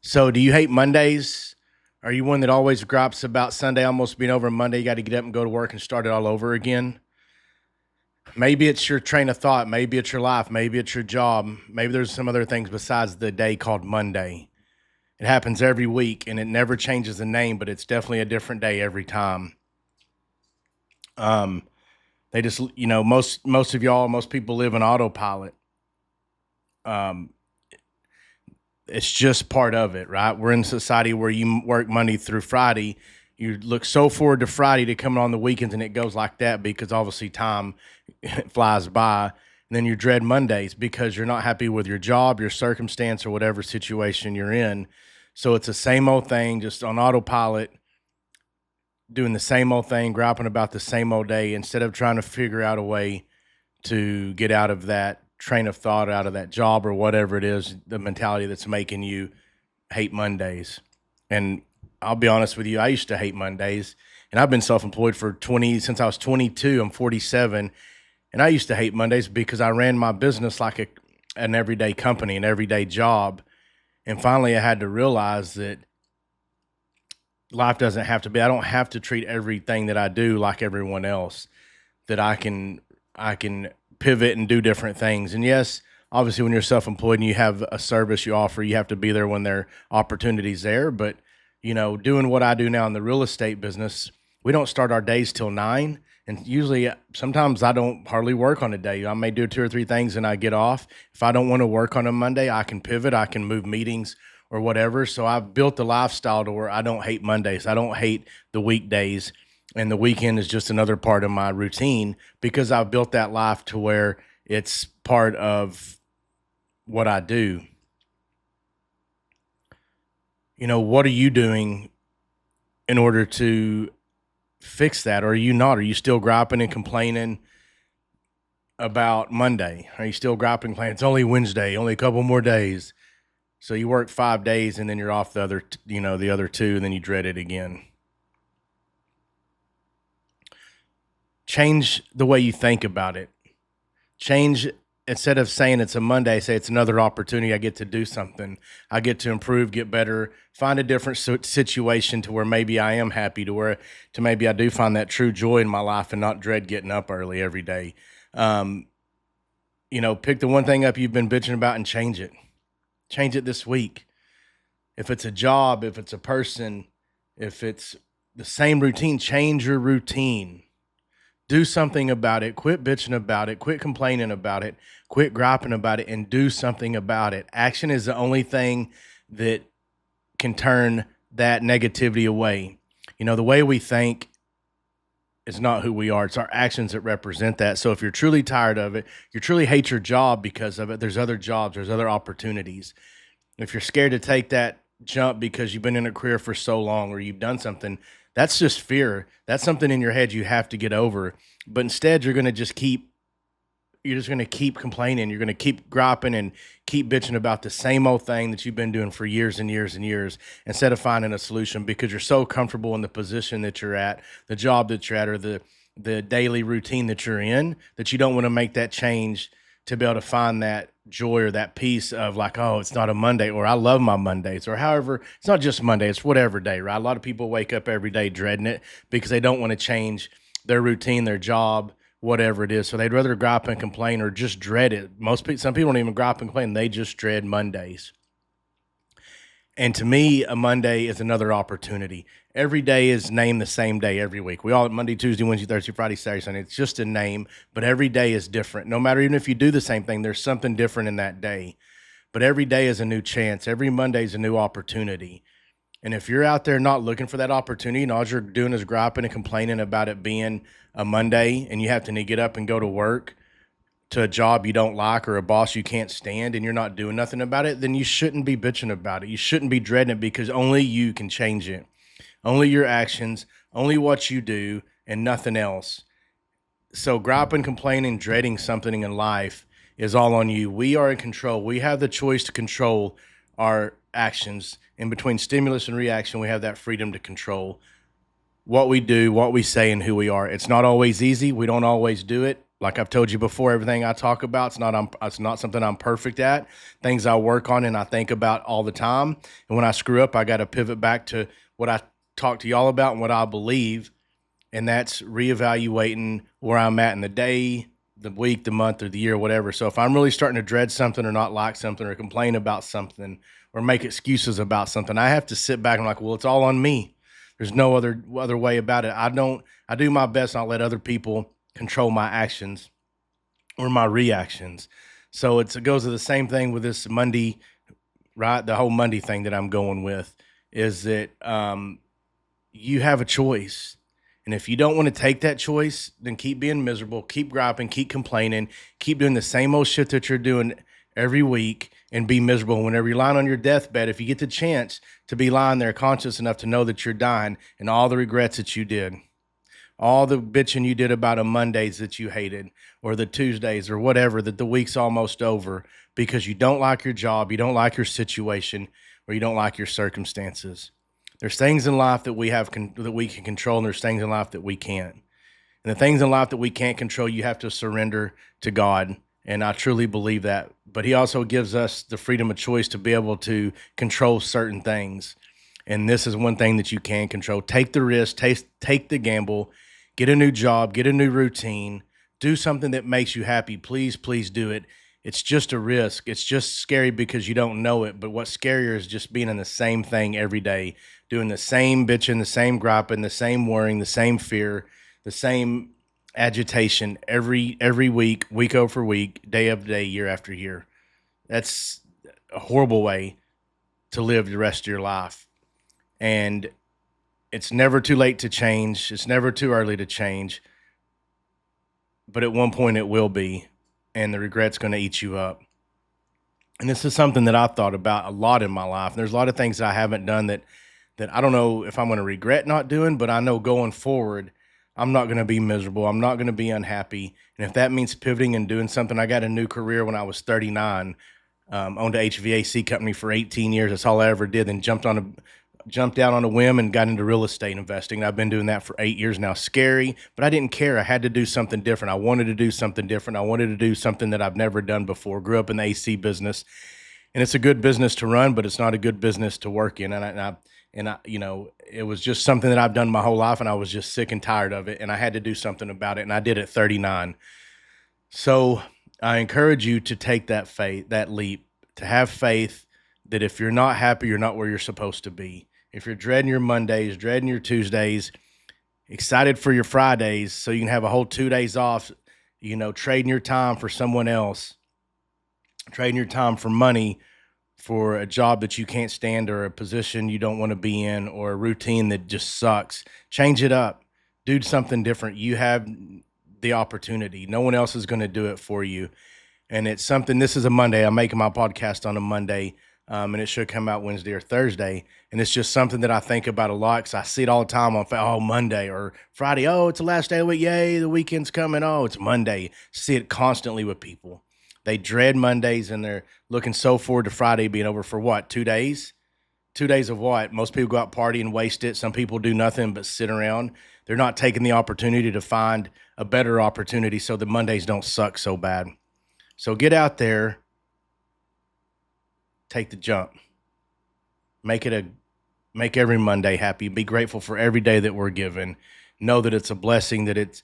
So, do you hate Mondays? Are you one that always gripes about Sunday almost being over? Monday, you got to get up and go to work and start it all over again? Maybe it's your train of thought. Maybe it's your life. Maybe it's your job. Maybe there's some other things besides the day called Monday. It happens every week and it never changes the name, but it's definitely a different day every time. Um, they just, most of y'all, most people live in autopilot. Um, it's just part of it, right? We're in a society where you work Monday through Friday. You look so forward to Friday to coming on the weekends, and it goes like that because obviously time flies by. And then you dread Mondays because you're not happy with your job, your circumstance, or whatever situation you're in. So it's the same old thing, just on autopilot, doing the same old thing, griping about the same old day instead of trying to figure out a way to get out of that train of thought, out of that job or whatever it is, the mentality that's making you hate Mondays. And I'll be honest with you, I used to hate Mondays, and I've been self-employed for 20 since I was 22. I'm 47, and I used to hate Mondays because I ran my business like an everyday company, an everyday job. And finally I had to realize that life doesn't have to be, I don't have to treat everything that I do like everyone else, that I can pivot and do different things. And yes, obviously when you're self-employed and you have a service you offer, you have to be there when there are opportunities there. But doing what I do now in the real estate business, we don't start our days till 9. And usually sometimes I don't hardly work on a day. I may do 2 or 3 things and I get off. If I don't want to work on a Monday, I can pivot, I can move meetings or whatever. So I've built a lifestyle to where I don't hate Mondays. I don't hate the weekdays, and the weekend is just another part of my routine because I've built that life to where it's part of what I do. What are you doing in order to fix that? Or are you not? Are you still griping and complaining about Monday? Are you still griping and complaining? It's only Wednesday, only a couple more days. So you work 5 days and then you're off the other 2, and then you dread it again. Change the way you think about it. Change, instead of saying it's a Monday, say it's another opportunity. I get to do something. I get to improve, get better, find a different situation to where maybe I am happy, to maybe I do find that true joy in my life and not dread getting up early every day. Um, Pick the one thing up you've been bitching about and change it. Change it this week. If it's a job, if it's a person, if it's the same routine, change your routine. Do something about it. Quit bitching about it. Quit complaining about it. Quit griping about it and do something about it. Action is the only thing that can turn that negativity away. The way we think is not who we are. It's our actions that represent that. So if you're truly tired of it, you truly hate your job because of it, there's other jobs, there's other opportunities. If you're scared to take that jump because you've been in a career for so long or you've done something, that's just fear. That's something in your head you have to get over. But instead, you're just going to keep complaining. You're going to keep griping and keep bitching about the same old thing that you've been doing for years and years and years, instead of finding a solution because you're so comfortable in the position that you're at, the job that you're at, or the daily routine that you're in, that you don't want to make that change to be able to find that joy or that peace of like, oh, it's not a Monday, or I love my Mondays, or however, it's not just Monday, it's whatever day, right? A lot of people wake up every day dreading it because they don't want to change their routine, their job, whatever it is. So they'd rather gripe and complain or just dread it. Some people don't even gripe and complain. They just dread Mondays. And to me, a Monday is another opportunity. Every day is named the same day every week. We all Monday, Tuesday, Wednesday, Thursday, Friday, Saturday, Sunday. It's just a name, but every day is different. No matter, even if you do the same thing, there's something different in that day. But every day is a new chance. Every Monday is a new opportunity. And if you're out there not looking for that opportunity and all you're doing is griping and complaining about it being a Monday and you have to get up and go to work to a job you don't like or a boss you can't stand and you're not doing nothing about it, then you shouldn't be bitching about it. You shouldn't be dreading it because only you can change it. Only your actions, only what you do, and nothing else. So griping, complaining, dreading something in life is all on you. We are in control. We have the choice to control our actions. In between stimulus and reaction, we have that freedom to control what we do, what we say, and who we are. It's not always easy. We don't always do it. Like I've told you before, everything I talk about, it's not something I'm perfect at. Things I work on and I think about all the time. And when I screw up, I got to pivot back to what I talk to y'all about and what I believe. And that's reevaluating where I'm at in the day, the week, the month, or the year, whatever. So if I'm really starting to dread something or not like something or complain about something or make excuses about something, I have to sit back and like, well, it's all on me. There's no other way about it. I do my best not let other people control my actions or my reactions. So it goes to the same thing with this Monday, right? The whole Monday thing that I'm going with is that you have a choice. And if you don't want to take that choice, then keep being miserable, keep griping, keep complaining, keep doing the same old shit that you're doing every week and be miserable. Whenever you're lying on your deathbed, if you get the chance to be lying there conscious enough to know that you're dying and all the regrets that you did, all the bitching you did about a Mondays that you hated or the Tuesdays or whatever, that the week's almost over because you don't like your job, you don't like your situation, or you don't like your circumstances. There's things in life that that we can control, and there's things in life that we can't. And the things in life that we can't control, you have to surrender to God. And I truly believe that. But he also gives us the freedom of choice to be able to control certain things. And this is one thing that you can control. Take the risk, take the gamble, get a new job, get a new routine, do something that makes you happy. Please, please do it. It's just a risk. It's just scary because you don't know it. But what's scarier is just being in the same thing every day, doing the same bitching, the same griping, the same worrying, the same fear, the same agitation every week, week over week, day after day, year after year. That's a horrible way to live the rest of your life. And it's never too late to change. It's never too early to change. But at one point it will be, and the regret's going to eat you up. And this is something that I've thought about a lot in my life. And there's a lot of things that I haven't done that I don't know if I'm going to regret not doing, but I know going forward, I'm not going to be miserable. I'm not going to be unhappy. And if that means pivoting and doing something, I got a new career when I was 39, owned a HVAC company for 18 years. That's all I ever did. Then jumped out on a whim and got into real estate investing. I've been doing that for 8 years now. Scary, but I didn't care. I had to do something different. I wanted to do something different. I wanted to do something that I've never done before. Grew up in the AC business, and it's a good business to run, but it's not a good business to work in. It was just something that I've done my whole life, and I was just sick and tired of it, and I had to do something about it, and I did at 39. So I encourage you to take that leap, to have faith that if you're not happy, you're not where you're supposed to be. If you're dreading your Mondays, dreading your Tuesdays, excited for your Fridays so you can have a whole 2 days off, trading your time for someone else, trading your time for money, for a job that you can't stand or a position you don't want to be in or a routine that just sucks. Change it up. Do something different. You have the opportunity. No one else is going to do it for you. And it's something, this is a Monday. I'm making my podcast on a Monday, and it should come out Wednesday or Thursday. And it's just something that I think about a lot because I see it all the time on Monday or Friday. Oh, it's the last day of the week. Yay, the weekend's coming. Oh, it's Monday. See it constantly with people. They dread Mondays and they're looking so forward to Friday being over for what? 2 days? 2 days of what? Most people go out party and waste it. Some people do nothing but sit around. They're not taking the opportunity to find a better opportunity so the Mondays don't suck so bad. So get out there, take the jump. Make every Monday happy. Be grateful for every day that we're given. Know that it's a blessing, that it's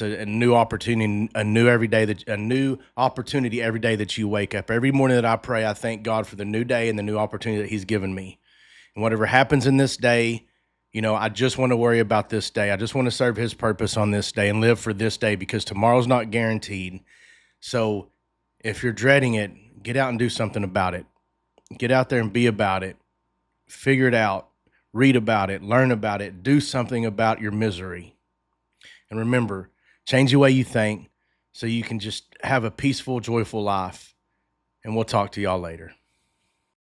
a new opportunity, a new opportunity every day that you wake up. Every morning that I pray, I thank God for the new day and the new opportunity that he's given me. And whatever happens in this day, I just want to worry about this day. I just want to serve his purpose on this day and live for this day because tomorrow's not guaranteed. So if you're dreading it, get out and do something about it. Get out there and be about it. Figure it out. Read about it. Learn about it. Do something about your misery. And remember, change the way you think so you can just have a peaceful, joyful life. And we'll talk to y'all later.